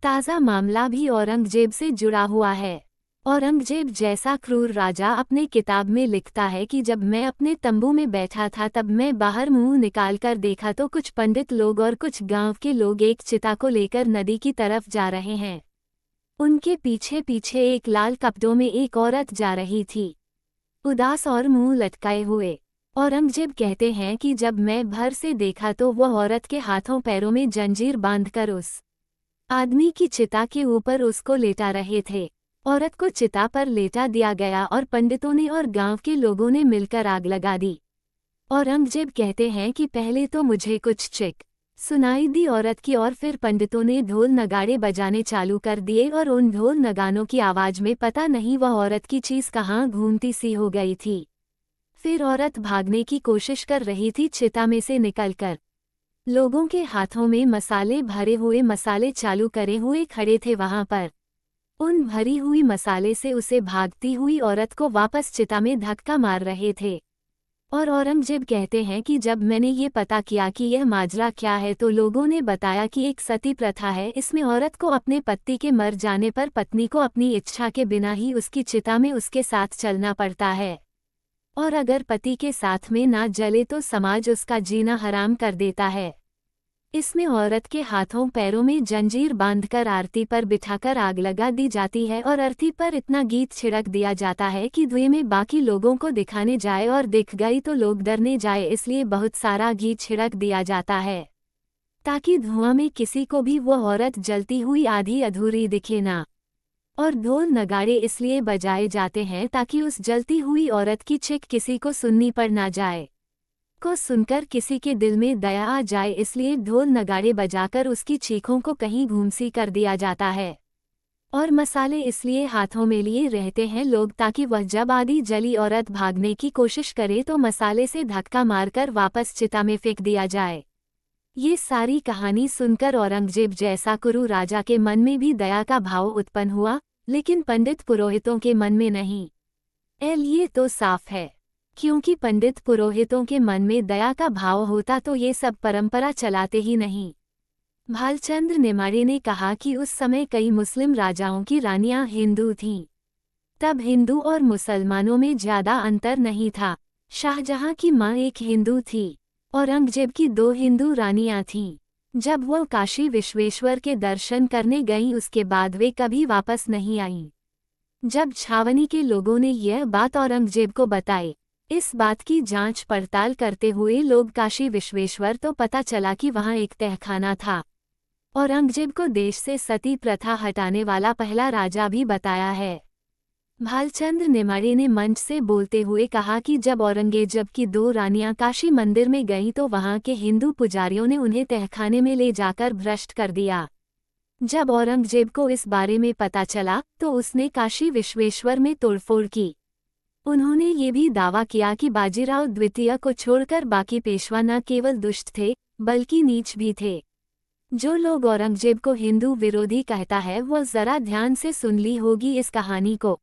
ताज़ा मामला भी औरंगजेब से जुड़ा हुआ है। औरंगजेब जैसा क्रूर राजा अपने किताब में लिखता है कि जब मैं अपने तंबू में बैठा था तब मैं बाहर मुंह निकालकर देखा तो कुछ पंडित लोग और कुछ गांव के लोग एक चिता को लेकर नदी की तरफ जा रहे हैं। उनके पीछे पीछे एक लाल कपड़ों में एक औरत जा रही थी, उदास और मुंह लटकाए हुए। औरंगजेब कहते हैं कि जब मैं भर से देखा तो वह औरत के हाथों पैरों में जंजीर बांधकर उस आदमी की चिता के ऊपर उसको लेटा रहे थे। औरत को चिता पर लेटा दिया गया और पंडितों ने और गांव के लोगों ने मिलकर आग लगा दी। औरंगजेब कहते हैं कि पहले तो मुझे कुछ चीख सुनाई दी औरत की, और फिर पंडितों ने ढोल नगाड़े बजाने चालू कर दिए और उन ढोल नगानों की आवाज में पता नहीं वह औरत की चीज कहाँ घूमती सी हो गई थी। फिर औरत भागने की कोशिश कर रही थी चिता में से निकलकर। लोगों के हाथों में मसाले भरे हुए मसाले चालू करे हुए खड़े थे वहां पर। उन भरी हुई मसाले से उसे भागती हुई औरत को वापस चिता में धक्का मार रहे थे। और औरंगजेब कहते हैं कि जब मैंने ये पता किया कि यह माजरा क्या है तो लोगों ने बताया कि एक सती प्रथा है, इसमें औरत को अपने पति के मर जाने पर पत्नी को अपनी इच्छा के बिना ही उसकी चिता में उसके साथ चलना पड़ता है, और अगर पति के साथ में ना जले तो समाज उसका जीना हराम कर देता है। इसमें औरत के हाथों पैरों में जंजीर बांधकर आरती पर बिठाकर आग लगा दी जाती है और अर्थी पर इतना गीत छिड़क दिया जाता है कि धुएं में बाकी लोगों को दिखाने जाए और दिख गई तो लोग डरने जाए, इसलिए बहुत सारा गीत छिड़क दिया जाता है ताकि धुआं में किसी को भी वो औरत जलती हुई आधी अधूरी दिखे ना। और ढोल नगाड़े इसलिए बजाए जाते हैं ताकि उस जलती हुई औरत की चीख किसी को सुननी पड़ ना जाए, को सुनकर किसी के दिल में दया आ जाए, इसलिए ढोल नगाड़े बजाकर उसकी चीखों को कहीं घूमसी कर दिया जाता है। और मसाले इसलिए हाथों में लिए रहते हैं लोग ताकि वह जब आधी जली औरत भागने की कोशिश करे तो मसाले से धक्का मारकर वापस चिता में फेंक दिया जाए। ये सारी कहानी सुनकर औरंगजेब जैसा कुरु राजा के मन में भी दया का भाव उत्पन्न हुआ, लेकिन पंडित पुरोहितों के मन में नहीं। ये तो साफ है, क्योंकि पंडित पुरोहितों के मन में दया का भाव होता तो ये सब परंपरा चलाते ही नहीं। भालचंद्र नेमाड़े ने कहा कि उस समय कई मुस्लिम राजाओं की रानियां हिंदू थीं। तब हिंदू और मुसलमानों में ज्यादा अंतर नहीं था। शाहजहां की मां एक हिंदू थी, औरंगजेब की 2 हिंदू रानियां थीं। जब वह काशी विश्वेश्वर के दर्शन करने गईं उसके बाद वे कभी वापस नहीं आईं। जब छावनी के लोगों ने यह बात औरंगजेब को बताई, इस बात की जांच पड़ताल करते हुए लोग काशी विश्वेश्वर तो पता चला कि वहां एक तहखाना था। औरंगजेब को देश से सती प्रथा हटाने वाला पहला राजा भी बताया है। भालचंद्र नेमाड़े ने मंच से बोलते हुए कहा कि जब औरंगजेब की 2 रानियां काशी मंदिर में गईं तो वहां के हिंदू पुजारियों ने उन्हें तहखाने में ले जाकर भ्रष्ट कर दिया। जब औरंगजेब को इस बारे में पता चला तो उसने काशी विश्वेश्वर में तोड़फोड़ की। उन्होंने ये भी दावा किया कि बाजीराव द्वितीय को छोड़कर बाकी पेशवा न केवल दुष्ट थे बल्कि नीच भी थे। जो लोग औरंगजेब को हिंदू विरोधी कहता है वो जरा ध्यान से सुन ली होगी इस कहानी को।